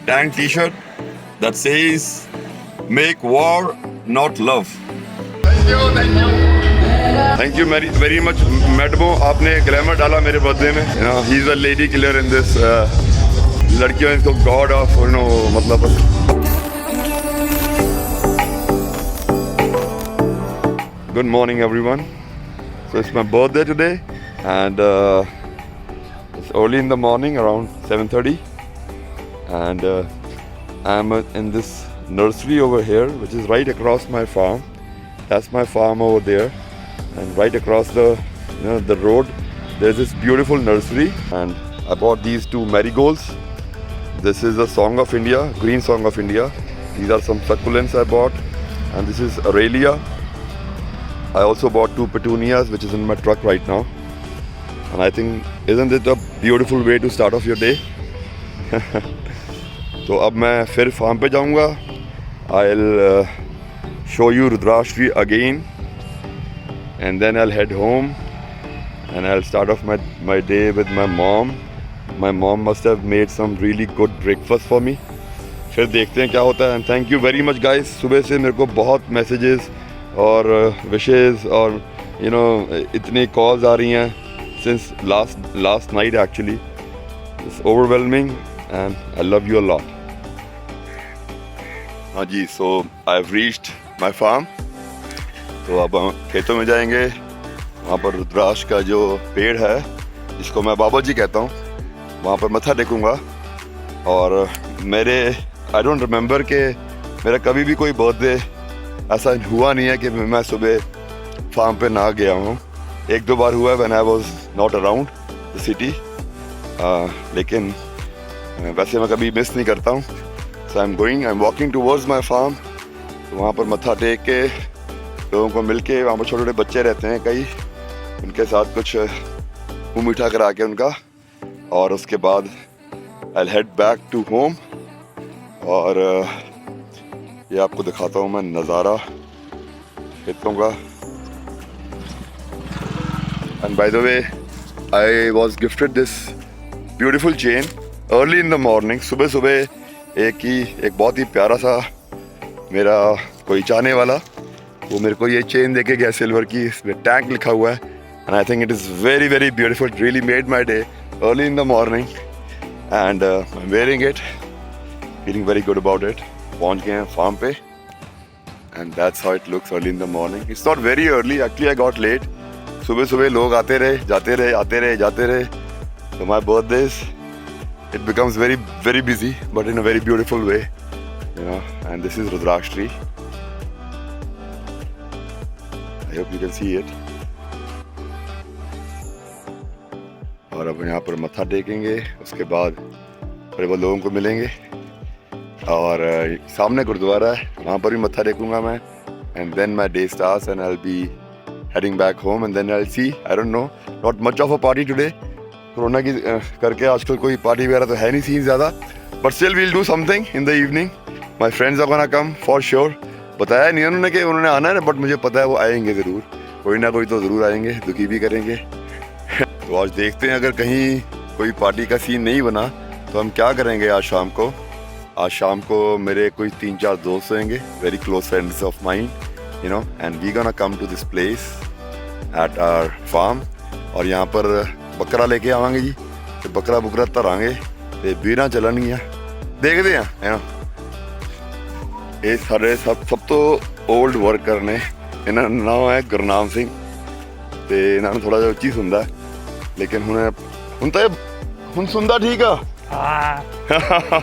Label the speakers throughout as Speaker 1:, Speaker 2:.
Speaker 1: tank t-shirt that says make war not love. Thank you very much मैडमो, आपने glamour डाला मेरे birthday में. He is a lady killer in this. लड़कियों इसको God of मतलब. Good morning everyone. So it's my birthday today and it's early in the morning around 7:30 and I'm in this nursery over here which is right across my farm. That's my farm over there, and right across the road there's this beautiful nursery, and I bought these two marigolds. This is the Song of India, green Song of India. These are some succulents I bought, and this is Aurelia. I also bought two petunias which is in my truck right now, and I think isn't it a beautiful way to start off your day? तो अब मैं फिर farm पे जाऊंगा. I'll show you Rudrashri again, and then I'll head home and I'll start off my day with my mom. My mom must have made some really good breakfast for me. फिर देखते हैं क्या होता है. And thank you very much guys. सुबह से मेरे को बहुत मैसेजेस और विशेस और इतनी कॉल्स आ रही हैं since last night actually. It's overwhelming and I love you a lot. हाँ जी, so I've reached my farm. तो अब हम खेतों में जाएंगे. वहाँ पर रुद्राक्ष का जो पेड़ है जिसको मैं बाबा जी कहता हूँ, वहाँ पर मत्था टेकूँगा. और आई डोंट रिमेंबर कि मेरा कभी भी कोई बर्थडे ऐसा हुआ नहीं है कि मैं सुबह फार्म पे ना गया हूँ. एक दो बार हुआ है when I was not around the city, लेकिन वैसे मैं कभी मिस नहीं करता हूँ. So I am walking towards my farm. तो वहाँ पर मत्था टेक के लोगों को मिल के, वहाँ पर छोटे छोटे बच्चे रहते हैं कई, उनके साथ कुछ मुँह मीठा करा के उनका, और उसके बाद आई हेड बैक टू होम. और ये आपको दिखाता हूँ मैं नज़ारा खेतों का. And by the way I was gifted this beautiful chain early in the morning. सुबह सुबह एक बहुत ही प्यारा सा मेरा कोई चाहने वाला वो मेरे को ये चेन देके गया सिल्वर की. इसमें टैंक लिखा हुआ है, and I think it is very very beautiful. It really made my day early in the morning, and I am wearing it, feeling very good about it. पहुंच गए हैं फार्म पे, and that's how it looks early in the morning. It's not very early actually, I got late. सुबह सुबह लोग आते रहे जाते रहे, आते रहे जाते रहे. तो माई birthdays it becomes very very busy, but in a very beautiful way, and this is Rudrashri. I hope you can see it. और अब यहाँ पर मत्था टेकेंगे, उसके बाद फिर वो लोगों को मिलेंगे. और सामने गुरुद्वारा है, वहाँ पर भी मत्था टेकूंगा मैं. and then my day starts and I'll be heading back home, and then I'll see, I don't know, not much of a party today. Corona की करके आजकल कोई पार्टी वगैरह तो है नहीं सीन ज़्यादा, but still we'll do something in the evening. My friends are gonna come for sure. बताया नहीं उन्होंने कि उन्होंने आना है, बट मुझे पता है वो आएंगे ज़रूर. कोई ना कोई तो ज़रूर आएंगे, दुखी भी करेंगे. तो आज देखते हैं, अगर कहीं कोई पार्टी का सीन नहीं बना तो हम क्या करेंगे आज शाम को. आज शाम को मेरे कोई 3-4 दोस्त होंगे, very close friends of mind, and we gonna come to this place at our farm. और यहाँ पर बकरा लेके आवांगे जी, ਤੇ ਬੱਕਰਾ ਬੁਕਰਾ ਧਰਾਂਗੇ ਤੇ ਵੀਰਾਂ ਚੱਲਣਗੀਆਂ. ਦੇਖਦੇ ਆ ਇਹ ਸਾਡੇ ਸਭ ਤੋਂ 올ਡ ਵਰਕਰ ਨੇ. ਇਹਨਾਂ ਦਾ ਨਾਮ ਹੈ ਗੁਰਨਾਮ ਸਿੰਘ, ਤੇ ਇਹਨਾਂ ਨੂੰ ਥੋੜਾ ਜਿਹਾ ਉੱਚੀ ਸੁਣਦਾ, ਲੇਕਿਨ ਹੁਣ ਸੁਣਦਾ ਠੀਕ ਆ.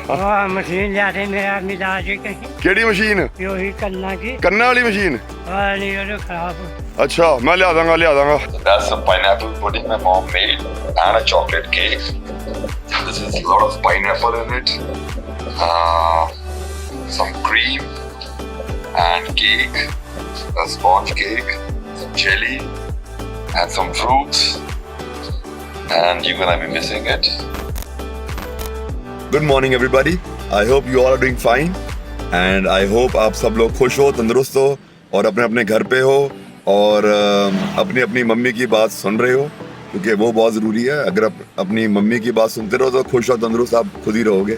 Speaker 2: ਹਾਂ ਮਸ਼ੀਨ ਲਿਆ ਦੇ ਮੇਰੇ ਆਦਮੀ ਦਾ ਜੀ.
Speaker 1: ਕਿਹੜੀ ਮਸ਼ੀਨ?
Speaker 2: ਉਹੀ ਕੰਨਾਂ
Speaker 1: ਵਾਲੀ ਮਸ਼ੀਨ.
Speaker 2: ਨਹੀਂ ਉਹ ਖਰਾਬ.
Speaker 1: अच्छा, मैं लिया Danga.
Speaker 3: That's some pineapple pudding my mom made and a chocolate cake. This is a lot of pineapple in it. Some cream and cake, a sponge cake, some jelly and some fruits. And you're gonna be missing it.
Speaker 1: Good morning everybody. I hope you all are doing fine. And I hope आप सब लोग खुश हो, तंदुरुस्त हो और अपने अपने घर पे हो और अपनी अपनी मम्मी की बात सुन रहे हो, क्योंकि वो बहुत ज़रूरी है. अगर आप अपनी मम्मी की बात सुनते रहो तो खुश और तंदुरुस्त आप खुद ही रहोगे.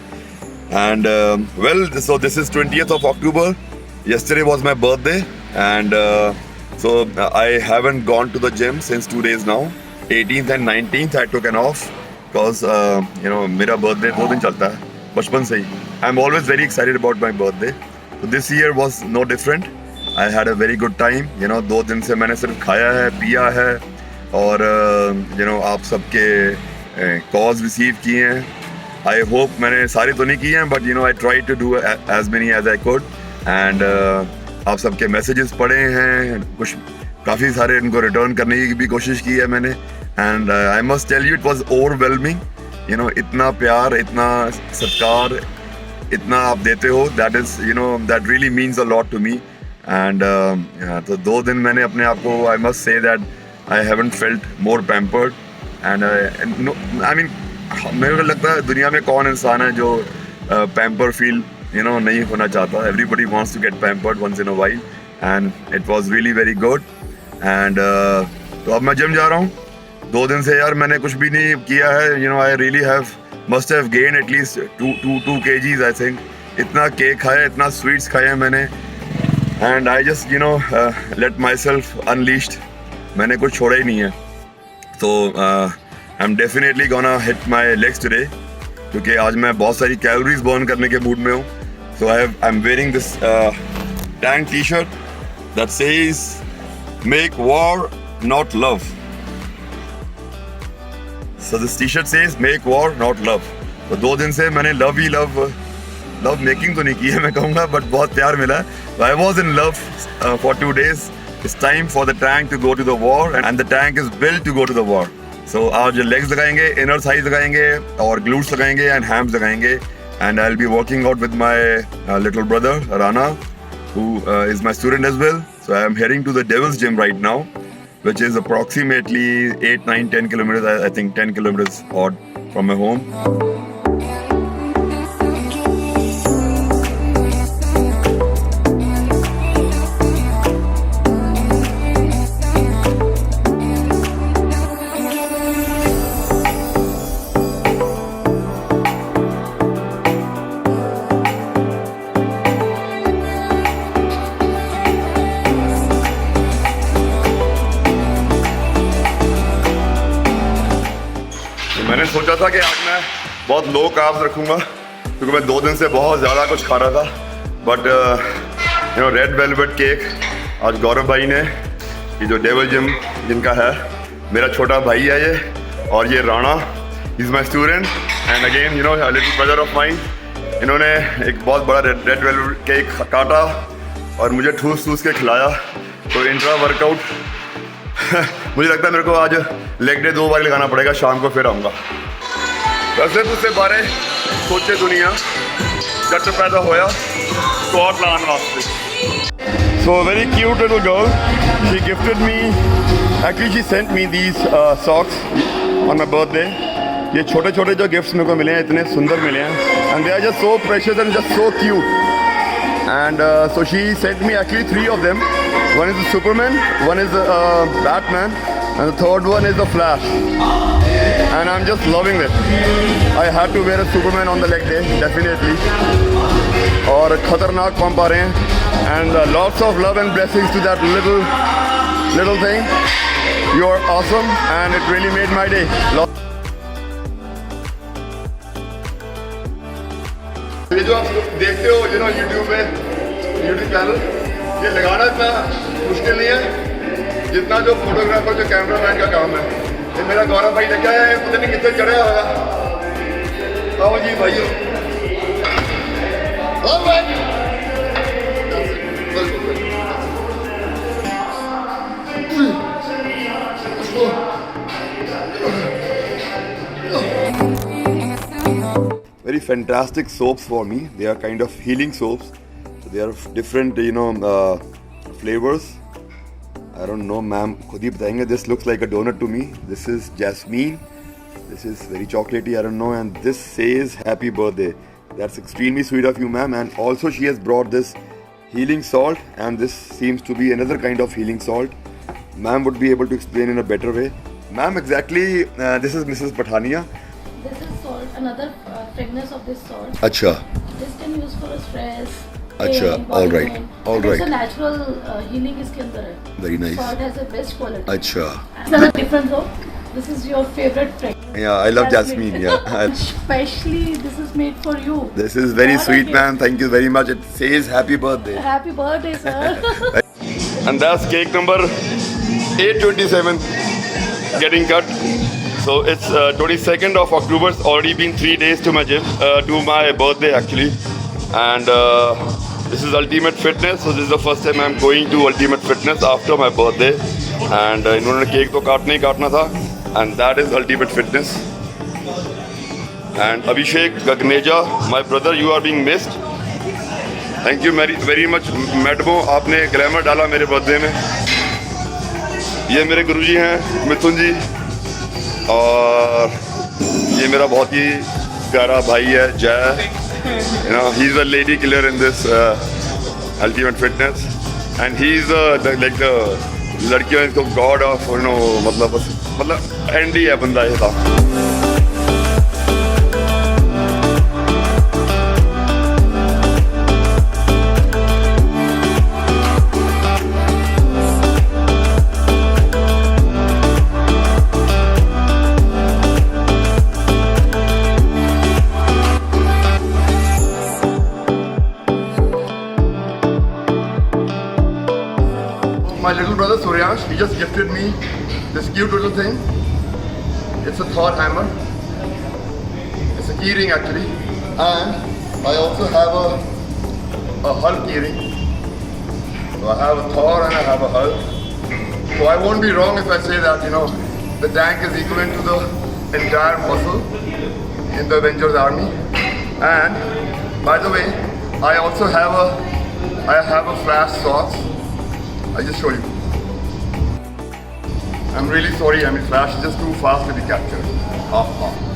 Speaker 1: And well, so this is 20th of October. Yesterday was my birthday, and so I haven't gone to the gym since 2 days now. 18th and 19th I took an off because मेरा birthday 2 दिन चलता है बचपन से ही. I'm always very excited about my birthday. So this year was no different. I had a very good time. 2 दिन से मैंने सिर्फ खाया है, पिया है, और आप सबके कॉल्स रिसीव किए हैं. I hope मैंने सारे तो नहीं किए हैं, but I tried to do as many as I could. And आप सबके मैसेजेस पढ़े हैं, कुछ काफ़ी सारे इनको रिटर्न करने की भी कोशिश की है मैंने. And I must tell you, it was overwhelming. इतना प्यार, इतना सत्कार, इतना आप देते हो, that really means a lot to me. And तो 2 दिन मैंने अपने आप को, I must say that I haven't felt more pampered. And I mean, मेरे को लगता है दुनिया में कौन इंसान है जो pamper feel नहीं होना चाहता. Everybody wants to get pampered once in a while, and it was really very good. And तो अब मैं जिम जा रहा हूँ. 2 दिन से यार मैंने कुछ भी नहीं किया है. I really must have gained at least 2 kgs I think. इतना केक खाया, इतना स्वीट्स खाए मैंने, and I just let myself unleashed. मैंने कुछ छोड़ा ही नहीं है. तो I'm definitely gonna hit my legs today, क्योंकि आज मैं बहुत सारी कैलोरीज बर्न करने के मूड में हूँ. So I'm wearing this tank t-shirt that says "Make war, not love." So this t-shirt says "Make war, not love." तो 2 दिन से मैंने love making तो नहीं की है मैं कहूँगा, but बहुत प्यार मिला है. I was in love for 2 days. It's time for the tank to go to the war, and the tank is built to go to the war. So आज legs लगाएंगे, inner thighs लगाएंगे, और glutes लगाएंगे, and hams लगाएंगे. And I'll be working out with my little brother Rana, who is my student as well. So I am heading to the Devil's Gym right now, which is approximately 8, 9, 10 kilometers. I think 10 kilometers odd from my home. मैंने सोचा था कि आज मैं बहुत low carbs रखूँगा, क्योंकि मैं 2 दिन से बहुत ज़्यादा कुछ खा रहा था. बट रेड वेलवेट केक आज गौरव भाई ने, ये जो डेविल जिम जिनका है, मेरा छोटा भाई है ये, और ये Rana is my student, and again little brother of mine. इन्होंने एक बहुत बड़ा रेड वेलवेट केक काटा और मुझे ठूस के खिलाया. तो इंट्रा वर्कआउट मुझे लगता है मेरे को आज लेग डे 2 बार लगाना पड़ेगा, शाम को फिर आऊँगा. वैसे तुझसे बारे सोचे दुनिया जट पैदा होया स्क्वाट लाने वास्ते. So very cute little girl. She gifted me, actually she sent me these socks on my birthday. ये छोटे छोटे जो गिफ्ट्स मेरे को मिले हैं, इतने सुंदर मिले हैं, and they are just so precious and just so cute. And so she sent me actually 3 of them. One is the Superman, one is the Batman, and the third one is the Flash. And I'm just loving it. I had to wear a Superman on the leg day, definitely. और खतरनाक pump आ रहे हैं. And lots of love and blessings to that little thing. You are awesome, and it really made my day. ये जो आप देखते हो YouTube channel, ये लगाना इतना मुश्किल नहीं है जितना जो फोटोग्राफर, जो कैमरामैन का काम है. ये मेरा गौरव भाई ने क्या है, पता नहीं कितने चढ़ा होगा. आओ जी भाइयों. Very fantastic soaps for me. They are kind of healing soaps. So they are different, flavors. I don't know, ma'am. खुद ही बताएंगे. This looks like a donut to me. This is jasmine. This is very chocolatey. I don't know. And this says happy birthday. That's extremely sweet of you, ma'am. And also she has brought this healing salt. And this seems to be another kind of healing salt. Ma'am would be able to explain in a better way. Ma'am, exactly, this is Mrs. Pathania.
Speaker 4: This is salt, another fragrance of this salt.
Speaker 1: अच्छा
Speaker 4: This can use for stress.
Speaker 1: अच्छा,
Speaker 4: pain,
Speaker 1: all
Speaker 4: body
Speaker 1: right,
Speaker 4: pain.
Speaker 1: all
Speaker 4: And it's
Speaker 1: right.
Speaker 4: a natural healing इसके अंदर है.
Speaker 1: Very nice.
Speaker 4: Salt has the best quality.
Speaker 1: अच्छा
Speaker 4: Another difference though, this is your favorite fragrance.
Speaker 1: yeah I love Jasmine yeah
Speaker 4: Especially this is made for you.
Speaker 1: this is very
Speaker 4: What a
Speaker 1: sweet
Speaker 4: gift.
Speaker 1: man, thank you very much. It says happy birthday
Speaker 4: Happy birthday, sir.
Speaker 1: and that's cake number 827 getting cut. So it's 22nd of October. It's already been 3 days to my birthday actually, and this is Ultimate Fitness. So this is the first time I'm going to Ultimate Fitness after my birthday, and इन्होंने cake तो काटना ही काटना था, and that is Ultimate Fitness. And Abhishek Gagneja, my brother, you are being missed. Thank you very much, मैडमो, आपने glamour डाला मेरे birthday में. ये मेरे गुरुजी हैं मिथुन जी, और ये मेरा बहुत ही प्यारा भाई है जय. You know, he's a lady killer in this Ultimate Fitness, and he's like the लड़कियों इसको god of मतलब एंड ही है बंदा ये था. My little brother Suryansh, he just gifted me this cute little thing. It's a Thor hammer. It's a key ring actually. And I also have a Hulk key ring. So I have a Thor and I have a Hulk. So I won't be wrong if I say that, you know, the tank is equivalent to the entire muscle in the Avengers army. And by the way, I also have a Flash socks. I just show you. I'm really sorry, I mean Flash is just too fast to be captured. Ha ha.